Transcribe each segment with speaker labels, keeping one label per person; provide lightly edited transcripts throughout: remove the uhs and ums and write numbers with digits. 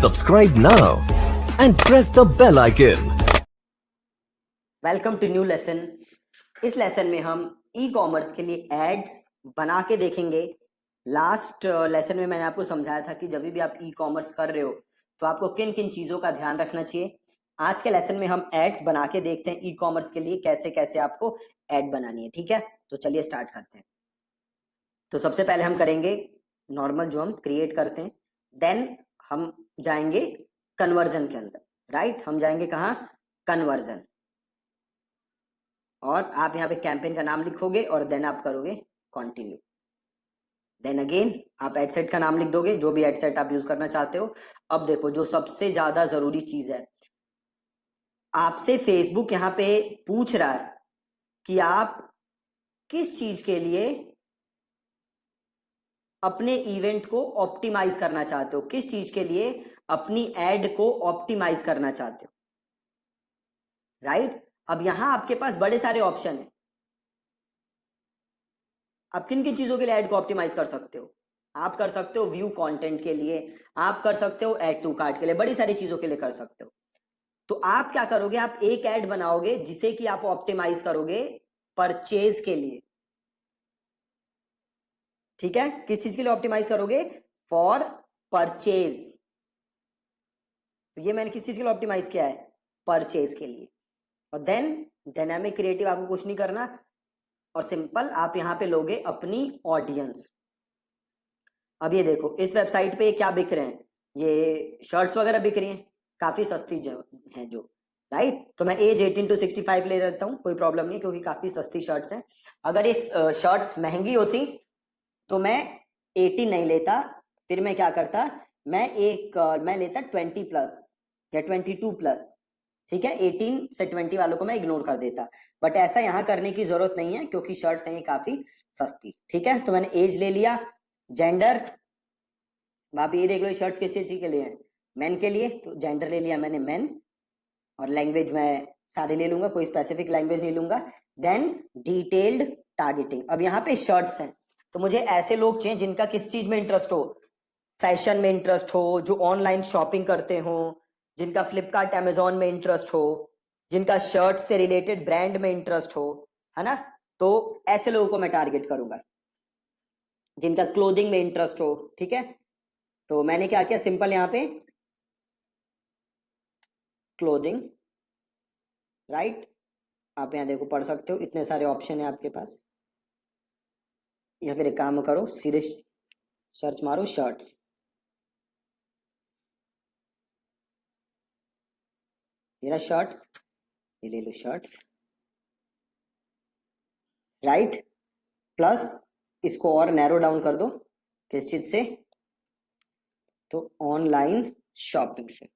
Speaker 1: Subscribe now and press the bell icon.
Speaker 2: Welcome to new lesson. इस lesson में हम e commerce के लिए एड्स बना के देखेंगे। लास्ट लेसन में मैंने आपको समझाया था कि जब भी आप ई कॉमर्स कर रहे हो तो आपको किन किन चीज़ों का ध्यान रखना चाहिए। आज के लेसन में हम एड्स बना के देखते हैं ई कॉमर्स के लिए कैसे कैसे आपको एड बनानी है। ठीक है, तो चलिए स्टार्ट करते हैं। तो सबसे पहले हम करेंगे नॉर्मल जो हम क्रिएट करते हैं, देन हम जाएंगे कन्वर्जन के अंदर। राइट, हम जाएंगे कहाँ? कन्वर्जन। और आप यहाँ पे कैंपेन का नाम लिखोगे और देन आप करोगे कंटिन्यू। देन अगेन आप एडसेट का नाम लिख दोगे, जो भी एडसेट आप यूज करना चाहते हो। अब देखो जो सबसे ज्यादा जरूरी चीज है, आपसे फेसबुक यहाँ पे पूछ रहा है कि आप किस चीज के लिए अपने इवेंट को ऑप्टिमाइज करना चाहते हो, किस चीज के लिए अपनी एड को ऑप्टिमाइज करना चाहते हो। राइट, अब यहां आपके पास बड़े सारे ऑप्शन है। आप किन किन चीजों के लिए एड को ऑप्टिमाइज कर सकते हो? आप कर सकते हो व्यू कंटेंट के लिए, आप कर सकते हो ऐड टू कार्ट के लिए, बड़ी सारी चीजों के लिए कर सकते हो। तो आप क्या करोगे, आप एक ऐड बनाओगे जिसे कि आप ऑप्टिमाइज करोगे परचेज के लिए। ठीक है, किस चीज के लिए ऑप्टिमाइज करोगे? For purchase. तो ये मैंने किस चीज के लिए ऑप्टिमाइज किया है? परचेज के लिए। और देन डायनामिक क्रिएटिव आपको कुछ नहीं करना, और सिंपल आप यहां पे लोगे अपनी ऑडियंस। अब ये देखो इस वेबसाइट पे क्या बिक रहे हैं, ये शर्ट्स वगैरह बिक रही हैं, काफी सस्ती जो है जो। राइट, तो मैं एज 18 to 65 ले रहता हूँ, कोई प्रॉब्लम नहीं, क्योंकि काफी सस्ती शर्ट्स हैं। अगर ये शर्ट्स महंगी होती तो मैं 18 नहीं लेता, फिर मैं क्या करता, मैं लेता 20+ या 22+। ठीक है, 18 से 20 वालों को मैं इग्नोर कर देता, बट ऐसा यहाँ करने की जरूरत नहीं है क्योंकि शर्ट्स हैं काफी सस्ती। ठीक है, तो मैंने एज ले लिया। जेंडर, आप ये देख लो शर्ट्स किस चीज के लिए हैं? मेन के लिए, तो जेंडर ले लिया मैंने मेन। और लैंग्वेज मैं सारे ले लूंगा, कोई स्पेसिफिक लैंग्वेज नहीं लूंगा। Then detailed targeting. अब यहाँ पे शर्ट्स हैं तो मुझे ऐसे लोग चाहिए जिनका किस चीज में इंटरेस्ट हो, फैशन में इंटरेस्ट हो, जो ऑनलाइन शॉपिंग करते हो, जिनका फ्लिपकार्ट अमेजोन में इंटरेस्ट हो, जिनका शर्ट से रिलेटेड ब्रांड में इंटरेस्ट हो, है ना। तो ऐसे लोगों को मैं टारगेट करूंगा, जिनका क्लोथिंग में इंटरेस्ट हो। ठीक है, तो मैंने क्या किया, सिंपल यहाँ पे क्लोथिंग। राइट, आप यहाँ देखो पढ़ सकते हो, इतने सारे ऑप्शन है आपके पास। या फिर एक काम करो, सीधे सर्च मारो शर्ट्स। मेरा शर्ट्स, ये ले लो शर्ट्स। राइट, प्लस इसको और नैरो डाउन कर दो, किस चीज से? तो ऑनलाइन शॉपिंग से।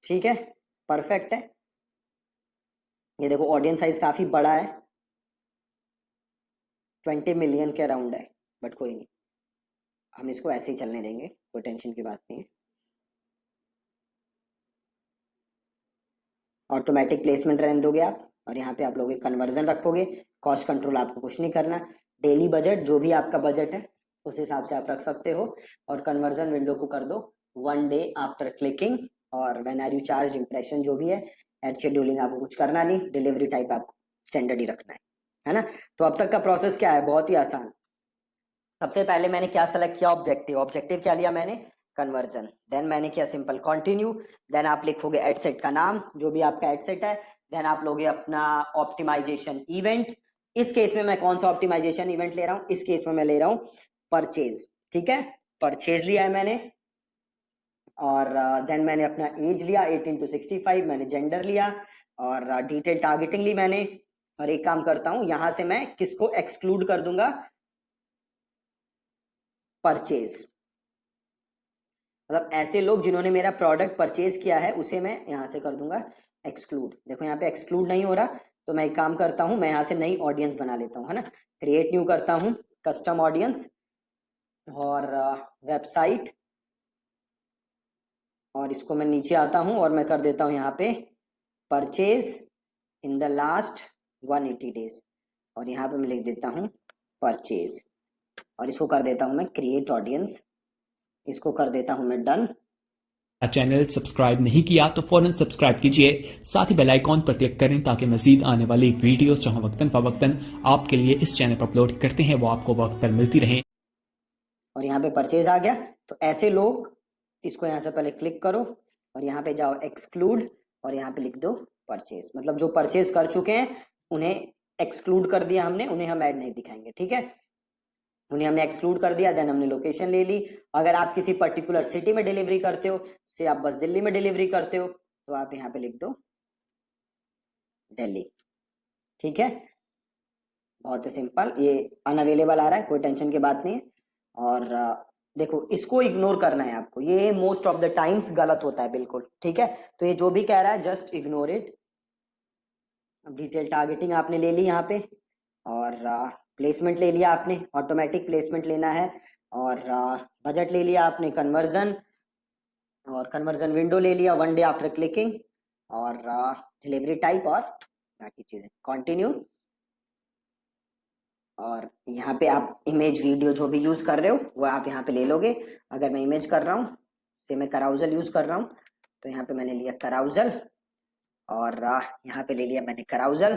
Speaker 2: ठीक है, परफेक्ट है। ये देखो ऑडियंस साइज काफी बड़ा है, 20 मिलियन के अराउंड है, बट कोई नहीं, हम इसको ऐसे ही चलने देंगे, कोई टेंशन की बात नहीं है। ऑटोमेटिक प्लेसमेंट रहने दोगे आप, और यहाँ पे आप लोग कन्वर्जन रखोगे। कॉस्ट कंट्रोल आपको कुछ नहीं करना। डेली बजट, जो भी आपका बजट है उस हिसाब से आप रख सकते हो। और कन्वर्जन विंडो को कर दो 1 day आफ्टर क्लिकिंग। और when are you charge, impression जो भी है। एड शेड्यूलिंग आपको कुछ करना नहीं, डिलीवरी टाइप आपको स्टैंडर्ड ही रखना है ना। तो अब तक का प्रोसेस क्या है, बहुत ही आसान। सबसे पहले मैंने क्या सेलेक्ट किया, ऑब्जेक्टिव। ऑब्जेक्टिव क्या लिया मैंने? कन्वर्जन। देन मैंने किया सिंपल कंटिन्यू। देन आप लिखोगे एडसेट का नाम, जो भी आपका एडसेट है। देन आप लोगे अपना ऑप्टिमाइजेशन इवेंट। इस केस में मैं कौन सा ऑप्टिमाइजेशन इवेंट ले रहा हूं? इस केस में मैं ले रहा हूं परचेज। ठीक है, परचेज लिया है मैंने। और देन मैंने अपना एज लिया 18 to 65, मैंने जेंडर लिया, और डिटेल टारगेटिंग ली मैंने। और एक काम करता हूं, यहां से मैं किसको एक्सक्लूड कर दूंगा? परचेज। मतलब ऐसे लोग जिन्होंने मेरा प्रोडक्ट परचेज किया है उसे मैं यहां से कर दूंगा एक्सक्लूड। देखो यहाँ पे एक्सक्लूड नहीं हो रहा, तो मैं एक काम करता हूं, मैं यहां से नई ऑडियंस बना लेता हूं, है ना। क्रिएट न्यू करता हूं, कस्टम ऑडियंस, और वेबसाइट। और इसको मैं नीचे आता हूं और मैं कर देता हूं यहाँ पे purchase in the last 180 days। और यहाँ पे मैं लिख देता हूं परचेज। और इसको कर देता हूं मैं क्रिएट ऑडियंस, इसको कर देता हूं मैं डन।
Speaker 3: चैनल सब्सक्राइब नहीं किया तो फौरन सब्सक्राइब कीजिए, साथ ही बेल आइकॉन पर क्लिक करें ताकि मजीद आने वाली वीडियो जहां वक्तन फवक्तन आपके लिए इस चैनल पर अपलोड करते हैं वो आपको वक्त पर मिलती रहे।
Speaker 2: और यहाँ पे परचेज आ गया। तो ऐसे लोग, इसको यहाँ से पहले क्लिक करो और यहाँ पे जाओ एक्सक्लूड और यहाँ पे लिख दो परचेज, मतलब जो परचेज कर चुके हैं उन्हें एक्सक्लूड कर दिया हमने, उन्हें हम ऐड नहीं दिखाएंगे, ठीक है। उन्हें हमने एक्सक्लूड कर दिया, देन हमने लोकेशन ले ली। अगर आप किसी पर्टिकुलर सिटी में डिलीवरी करते हो, से आप बस दिल्ली में डिलीवरी करते हो, तो आप यहाँ पे लिख दो दिल्ली, ठीक है। बहुत ही सिंपल, ये अनअवेलेबल आ रहा है, कोई टेंशन की बात नहीं है। और देखो इसको इग्नोर करना है आपको, ये मोस्ट ऑफ द टाइम्स गलत होता है बिल्कुल, ठीक है। तो ये जो भी कह रहा है just ignore it. Detail targeting आपने ले ली यहाँ पे, और प्लेसमेंट ले लिया आपने, ऑटोमेटिक प्लेसमेंट लेना है, और बजट ले लिया आपने, कन्वर्जन और कन्वर्जन विंडो ले लिया, 1 डे आफ्टर क्लिकिंग, और डिलीवरी टाइप और बाकी चीजें, कंटिन्यू। और यहाँ पे आप इमेज वीडियो जो भी यूज कर रहे हो वो आप यहाँ पे ले लोगे। अगर मैं इमेज कर रहा हूँ, से मैं कराउजल यूज कर रहा हूँ, तो यहाँ पे मैंने लिया कराउजल, और यहाँ पे ले लिया मैंने कराउजल,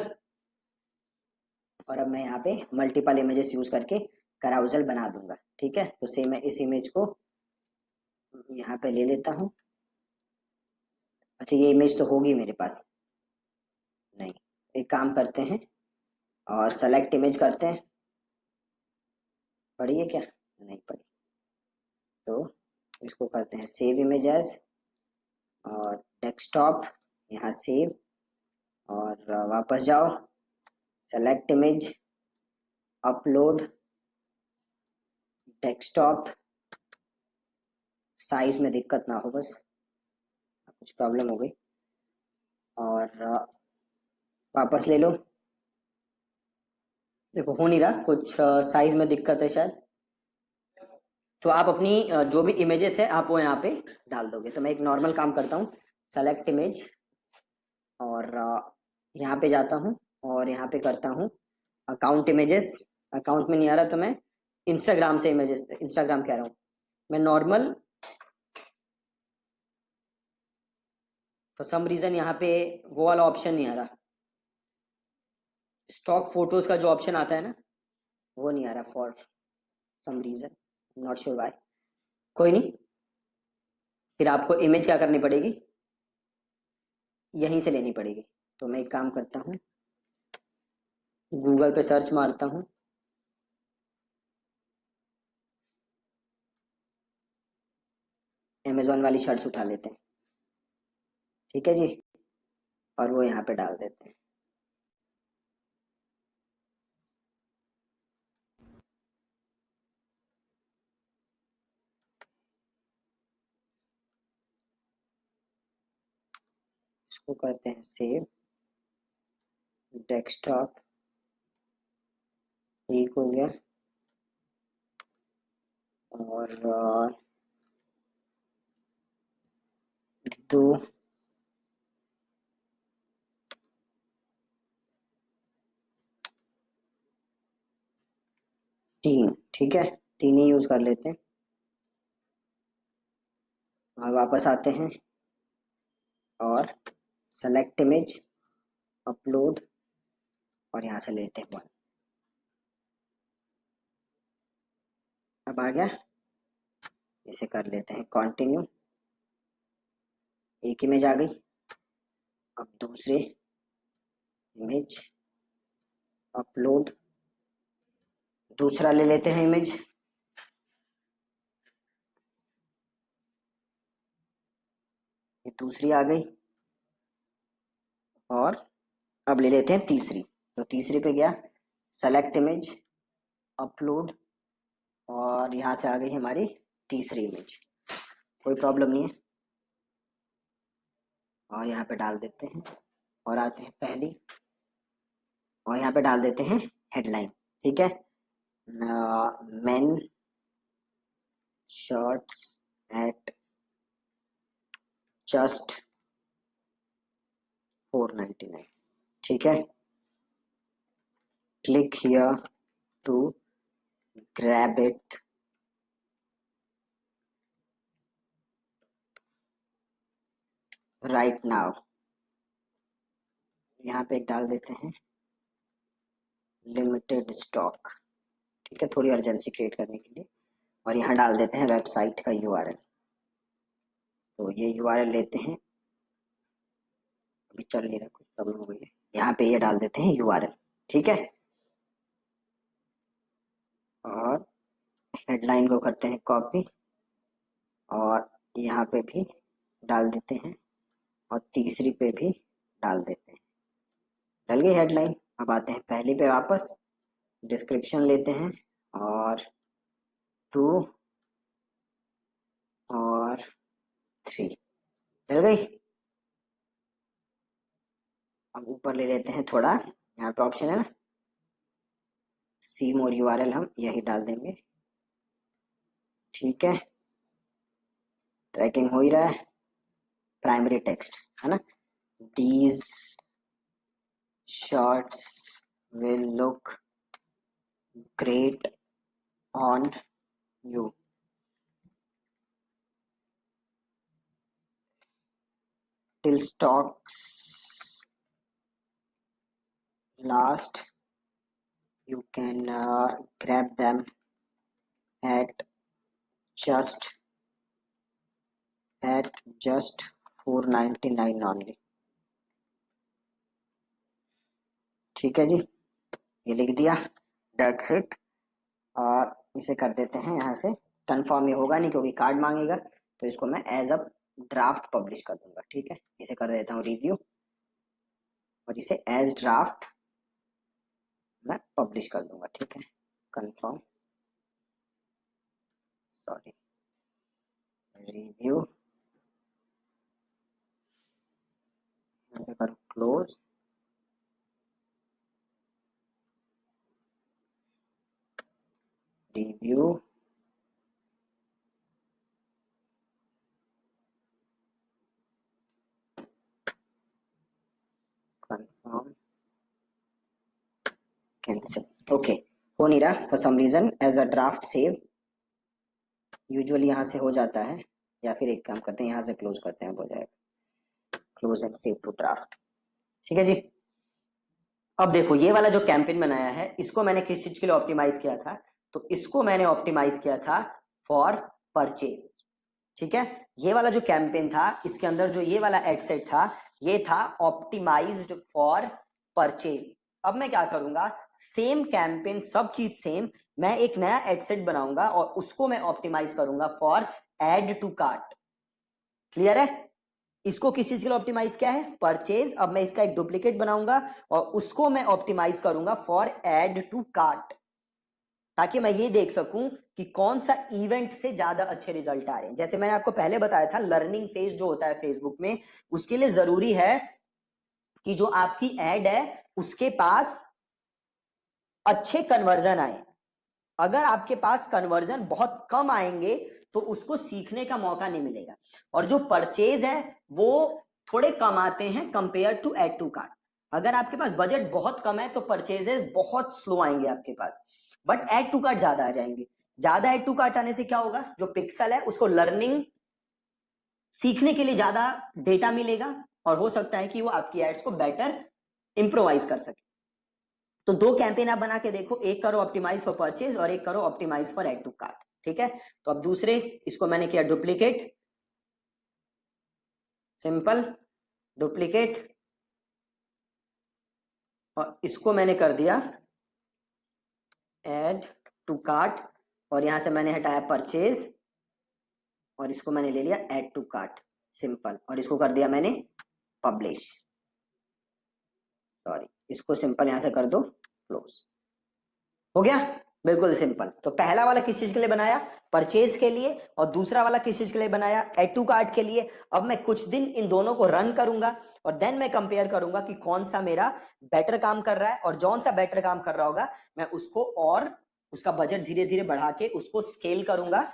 Speaker 2: और अब मैं यहाँ पे मल्टीपल इमेजेस यूज करके कराउजल बना दूंगा, ठीक है। तो से मैं इस इमेज को यहाँ पे ले लेता हूँ। अच्छा, ये इमेज तो होगी मेरे पास, नहीं, एक काम करते हैं और सेलेक्ट इमेज करते हैं। पढ़ी है क्या? नहीं पढ़ी, तो इसको करते हैं सेव इमेज एज, और डेस्कटॉप, यहाँ सेव, और वापस जाओ, select image, upload, desktop, size में दिक्कत ना हो बस, कुछ प्रॉब्लम हो गई, और वापस ले लो। देखो हो नहीं रहा, कुछ साइज में दिक्कत है शायद। तो आप अपनी जो भी इमेजेस है आप वो यहाँ पे डाल दोगे। तो मैं एक नॉर्मल काम करता हूँ, सेलेक्ट इमेज, और यहाँ पे जाता हूँ और यहाँ पे करता हूँ अकाउंट इमेजेस। अकाउंट में नहीं आ रहा तो मैं इंस्टाग्राम से इमेजेस, इंस्टाग्राम कह रहा हूँ मैं, नॉर्मल फॉर सम रीजन यहाँ पे वो वाला ऑप्शन नहीं आ रहा, स्टॉक फोटोज का जो ऑप्शन आता है ना वो नहीं आ रहा for some reason, not sure why. कोई नहीं, फिर आपको इमेज क्या करनी पड़ेगी, यहीं से लेनी पड़ेगी। तो मैं एक काम करता हूँ, गूगल पे सर्च मारता हूँ, अमेजोन वाली शर्ट्स उठा लेते हैं, ठीक है जी, और वो यहाँ पे डाल देते हैं। इसको करते हैं सेव, डेस्कटॉप एक हो गया, और दो, तीन, ठीक है, तीन ही यूज कर लेते हैं। और वापस आते हैं और सेलेक्ट इमेज, अपलोड, और यहाँ से लेते हैं 1। अब आ गया, इसे कर लेते हैं कंटिन्यू। एक इमेज आ गई, अब दूसरे इमेज, अपलोड, दूसरा ले लेते हैं इमेज, ये दूसरी आ गई, और अब ले लेते हैं तीसरी। तो तीसरी पे गया, सेलेक्ट इमेज, अपलोड, और यहाँ से आ गई हमारी तीसरी इमेज, कोई प्रॉब्लम नहीं है। और यहाँ पे डाल देते हैं, और आते हैं पहली, और यहाँ पे डाल देते हैं हेडलाइन, ठीक है, मेन शर्ट्स एट जस्ट 499, ठीक है, click here to grab it right now। यहाँ पे एक डाल देते हैं लिमिटेड स्टॉक, ठीक है, थोड़ी अर्जेंसी क्रिएट करने के लिए। और यहाँ डाल देते हैं वेबसाइट का यूआरएल। तो ये यूआरएल लेते हैं, अभी चल नहीं रहा, कुछ प्रॉब्लम हो गई है, यहाँ पे ये डाल देते हैं यूआरएल, ठीक है। और हेडलाइन को करते हैं कॉपी और यहाँ पे भी डाल देते हैं और तीसरी पे भी डाल देते हैं। डल गई हेडलाइन। अब आते हैं पहली पे वापस, डिस्क्रिप्शन लेते हैं और 2 और 3 डल गई। अब ऊपर ले लेते हैं थोड़ा, यहाँ पे ऑप्शन है ना सी मोर यूआरएल, हम यही डाल देंगे, ठीक है। ट्रैकिंग हो ही रहा है। प्राइमरी टेक्स्ट है ना, these shorts will look great on you. till stocks last, you can grab them at just $4.99 only, ठीक है जी। ये लिख दिया, डेट्स इट। और इसे कर देते हैं यहाँ से कंफर्म। ये होगा नहीं क्योंकि कार्ड मांगेगा, तो इसको मैं एज अ ड्राफ्ट पब्लिश कर दूंगा, ठीक है। इसे कर देता हूँ रिव्यू और इसे एज ड्राफ्ट मैं पब्लिश कर दूंगा, ठीक है। कंफर्म, सॉरी, रिव्यू, ऐसे करो close, review, confirm, cancel. Okay, हो नहीं रहा for some reason. As a draft save, usually यहाँ से हो जाता है, या फिर एक काम करते हैं यहाँ से क्लोज करते हैं, हो जाएगा। Close and save to draft, ठीक है जी। अब देखो ये वाला जो कैंपेन बनाया है, इसको मैंने किस चीज के लिए ऑप्टिमाइज किया था? तो इसको मैंने ऑप्टिमाइज किया था फॉर परचेज, ठीक है। ये वाला जो कैंपेन था, इसके अंदर जो ये वाला एड सेट था, ये था ऑप्टिमाइज्ड फॉर परचेज। अब मैं क्या करूंगा, सेम कैंपेन, सब चीज सेम, मैं एक नया एड सेट बनाऊंगा और उसको मैं ऑप्टिमाइज करूंगा for add to cart. Clear है? इसको किस चीज के लिए ऑप्टिमाइज किया है? परचेज। अब मैं इसका एक डुप्लीकेट बनाऊंगा और उसको मैं ऑप्टिमाइज करूंगा फॉर एड टू कार्ट, ताकि मैं ये देख सकूं कि कौन सा इवेंट से ज्यादा अच्छे रिजल्ट आ रहे हैं। जैसे मैंने आपको पहले बताया था, लर्निंग फेज जो होता है फेसबुक में, उसके लिए जरूरी है कि जो आपकी एड है उसके पास अच्छे कन्वर्जन आए। अगर आपके पास कन्वर्जन बहुत कम आएंगे तो उसको सीखने का मौका नहीं मिलेगा। और जो परचेज है वो थोड़े कम आते हैं compare to add to cart. अगर आपके पास बजट बहुत कम है तो परचेजेस बहुत स्लो आएंगे आपके पास, बट एड टू कार्ट ज्यादा आ जाएंगे। ज्यादा एड टू कार्ट आने से क्या होगा, जो पिक्सल है उसको लर्निंग, सीखने के लिए ज्यादा डेटा मिलेगा और हो सकता है कि वो आपकी एड्स को बेटर इंप्रोवाइज कर सके। तो दो कैंपेन आप बना के देखो, एक करो ऑप्टिमाइज फॉर परचेज और एक करो optimise for add to cart, ठीक है। तो अब दूसरे, इसको मैंने किया डुप्लीकेट, सिंपल डुप्लीकेट, और इसको मैंने कर दिया एड टू कार्ट, और यहां से मैंने हटाया परचेज और इसको मैंने ले लिया एड टू कार्ट, सिंपल, और इसको कर दिया मैंने पब्लिश। सॉरी, इसको सिंपल यहां से कर दो क्लोज। हो गया, बिल्कुल सिंपल। तो पहला वाला किस चीज के लिए बनाया? परचेज के लिए। और दूसरा वाला किस चीज के लिए बनाया? एड टू कार्ट के लिए। अब मैं कुछ दिन इन दोनों को रन करूंगा और देन मैं कंपेयर करूंगा कि कौन सा मेरा बेटर काम कर रहा है, और जौन सा बेटर काम कर रहा होगा मैं उसको और उसका बजट धीरे धीरे बढ़ा के उसको स्केल करूंगा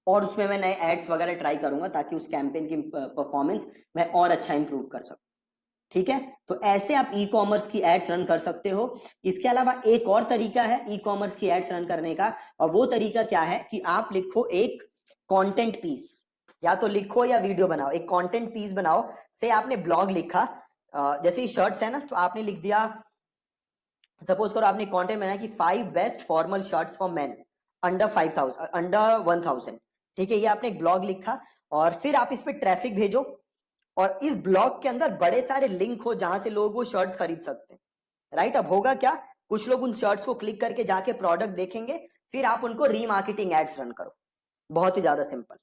Speaker 2: और उसमें मैं नए एड्स वगैरह ट्राई करूंगा ताकि उस कैंपेन की परफॉर्मेंस मैं और अच्छा इंप्रूव कर सकूं। ठीक है, तो ऐसे आप ई कॉमर्स की एड्स रन कर सकते हो। इसके अलावा एक और तरीका है ई कॉमर्स की एड्स रन करने का, और वो तरीका क्या है कि आप लिखो एक कंटेंट पीस, या तो लिखो या वीडियो बनाओ, एक कंटेंट पीस बनाओ। से आपने ब्लॉग लिखा, जैसे शर्ट्स है ना, तो आपने लिख दिया, सपोज करो आपने कंटेंट बनाया कि 5 best formal shirts for main under 1000, ठीक है, ये आपने एक ब्लॉग लिखा, और फिर आप इस पे ट्रैफिक भेजो, और इस ब्लॉग के अंदर बड़े सारे लिंक हो जहां से लोग वो शर्ट्स खरीद सकते हैं, राइट। अब होगा क्या, कुछ लोग उन शर्ट्स को क्लिक करके जाके प्रोडक्ट देखेंगे, फिर आप उनको रीमार्केटिंग एड्स रन करो, बहुत ही ज्यादा सिंपल,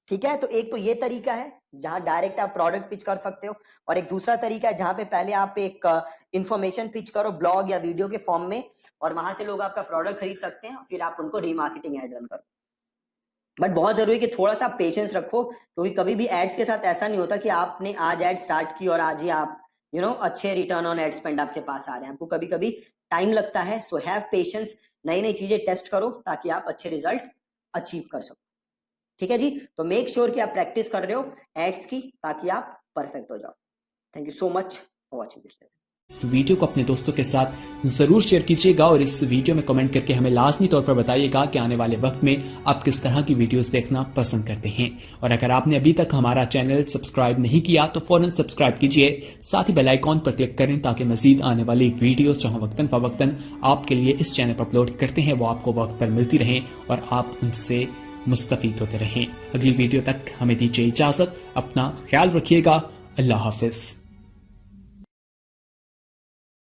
Speaker 2: ठीक है। तो एक तो ये तरीका है जहां डायरेक्ट आप प्रोडक्ट पिच कर सकते हो, और एक दूसरा तरीका है जहां पे पहले आप एक इंफॉर्मेशन पिच करो ब्लॉग या वीडियो के फॉर्म में, और वहां से लोग आपका प्रोडक्ट खरीद सकते हैं, फिर आप उनको रीमार्केटिंग एड रन करो। बट बहुत जरूरी है कि थोड़ा सा पेशेंस रखो, क्योंकि कभी भी एड्स के साथ ऐसा नहीं होता कि आपने आज एड स्टार्ट की और आज ही आप अच्छे रिटर्न ऑन एड स्पेंड आपके पास आ रहे हैं। आपको कभी कभी टाइम लगता है, सो हैव पेशेंस, नई नई चीजें टेस्ट करो ताकि आप अच्छे रिजल्ट अचीव कर सको, ठीक है जी। तो मेक श्योर कि आप प्रैक्टिस कर रहे हो एड्स की, ताकि आप परफेक्ट हो जाओ। Thank you so much for watching this lesson.
Speaker 3: इस वीडियो को अपने दोस्तों के साथ जरूर शेयर कीजिएगा, और इस वीडियो में कमेंट करके हमें लाजमी तौर पर बताइएगा कि आने वाले वक्त में आप किस तरह की वीडियोस देखना पसंद करते हैं। और अगर आपने अभी तक हमारा चैनल सब्सक्राइब नहीं किया तो फौरन सब्सक्राइब कीजिए, साथ ही बेल आइकॉन पर क्लिक करें ताकि मजीद आने वाली वीडियो जहां वक्तन फवक्तन आपके लिए इस चैनल पर अपलोड करते हैं वो आपको वक्त पर मिलती रहें और आप उनसे मुस्तफीद होते रहें। अगली वीडियो तक हमें दीजिए इजाजत, अपना ख्याल रखिएगा, अल्लाह हाफिज।